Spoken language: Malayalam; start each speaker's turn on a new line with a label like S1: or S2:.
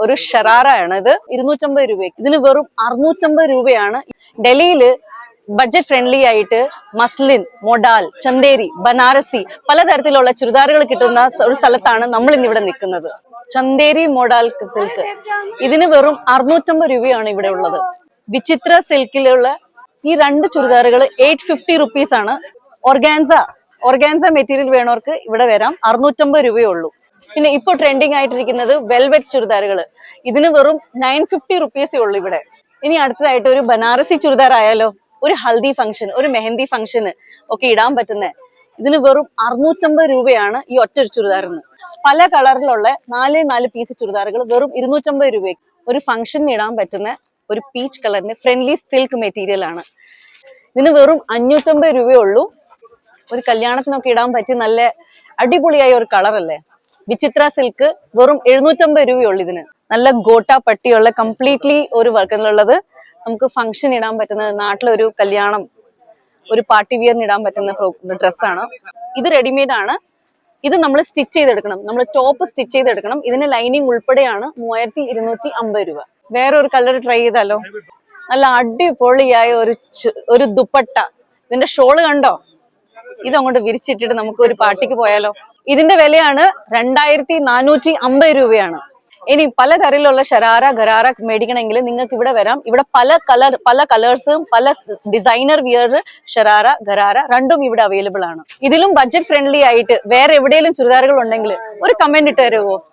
S1: ഒരു ഷറാറയാണ് ഇത്. 250 രൂപ. ഇതിന് വെറും 650 രൂപയാണ്. ഡൽഹിയില് ബഡ്ജറ്റ് ഫ്രണ്ട്ലി ആയിട്ട് മസ്ലിൻ, മൊഡാൽ, ചന്ദേരി, ബനാറസി പലതരത്തിലുള്ള ചുരിദാറുകൾ കിട്ടുന്ന ഒരു സ്ഥലത്താണ് നമ്മൾ ഇന്ന് ഇവിടെ നിൽക്കുന്നത്. ചന്ദേരി മൊഡാൽ സിൽക്ക് ഇതിന് വെറും 650 രൂപയാണ് ഇവിടെ ഉള്ളത്. വിചിത്ര സിൽക്കിലുള്ള ഈ രണ്ട് ചുരിദാറുകൾ 850 റുപ്പീസ് ആണ്. ഓർഗാൻസ മെറ്റീരിയൽ വേണവർക്ക് ഇവിടെ വരാം. 650 രൂപയേ ഉള്ളൂ. പിന്നെ ഇപ്പോൾ ട്രെൻഡിങ് ആയിട്ടിരിക്കുന്നത് വെൽവെറ്റ് ചുരിദാറുകൾ. ഇതിന് വെറും 950 റുപ്പീസേ ഉള്ളൂ ഇവിടെ. ഇനി അടുത്തതായിട്ട് ഒരു ബനാറസി ചുരിദാർ ആയാലോ, ഒരു ഹൽദി ഫംഗ്ഷൻ, ഒരു മെഹന്തി ഫംഗ്ഷന് ഒക്കെ ഇടാൻ പറ്റുന്ന ഇതിന് വെറും 650 രൂപയാണ് ഈ ഒറ്റ ചുരിദാറിന്. പല കളറിലുള്ള 4 പീസ് ചുരിദാറുകൾ വെറും 250 രൂപയ്ക്ക് ഒരു ഫംഗ്ഷന് ഇടാൻ പറ്റുന്ന ഒരു പീച്ച് കളറിന്റെ ഫ്രണ്ട്ലി സിൽക്ക് മെറ്റീരിയൽ ആണ്. ഇതിന് വെറും 550 രൂപയേ ഉള്ളൂ. ഒരു കല്യാണത്തിനൊക്കെ ഇടാൻ പറ്റിയ നല്ല അടിപൊളിയായ ഒരു കളർ അല്ലേ. വിചിത്ര സിൽക്ക് വെറും 750 രൂപയുള്ളൂ ഇതിന്. നല്ല ഗോട്ട പട്ടിയുള്ള കംപ്ലീറ്റ്ലി ഒരു വർക്കിലുള്ളത് നമുക്ക് ഫംഗ്ഷൻ ഇടാൻ പറ്റുന്ന, നാട്ടിലൊരു കല്യാണം, ഒരു പാർട്ടി വിയറിന് ഇടാൻ പറ്റുന്ന ഡ്രസ്സാണ്. ഇത് റെഡിമെയ്ഡ് ആണ്. ഇത് നമ്മൾ സ്റ്റിച്ച് ചെയ്തെടുക്കണം. നമ്മൾ ടോപ്പ് സ്റ്റിച്ച് ചെയ്തെടുക്കണം. ഇതിന് ലൈനിങ് ഉൾപ്പെടെയാണ് 3250 രൂപ. വേറൊരു കളർ ട്രൈ ചെയ്താലോ. നല്ല അടിപൊളിയായ ഒരു ദുപ്പട്ട. ഇതിന്റെ ഷോള് കണ്ടോ? ഇതങ്ങോട്ട് വിരിച്ചിട്ടിട്ട് നമുക്ക് ഒരു പാർട്ടിക്ക് പോയാലോ. ഇതിന്റെ വിലയാണ് 2450 രൂപയാണ്. ഇനി പലതരത്തിലുള്ള ഷരാറ ഗരാറ മേടിക്കണമെങ്കിൽ നിങ്ങൾക്ക് ഇവിടെ വരാം. ഇവിടെ പല കളേഴ്സും പല ഡിസൈനർ വിയർ ഷരാറ ഗരാറ രണ്ടും ഇവിടെ അവൈലബിൾ ആണ്. ഇതിലും ബഡ്ജറ്റ് ഫ്രണ്ട്ലി ആയിട്ട് വേറെ എവിടെയെങ്കിലും ചുരിദാറുകൾ ഉണ്ടെങ്കിൽ ഒരു കമന്റ് ഇട്ട് തരുമോ?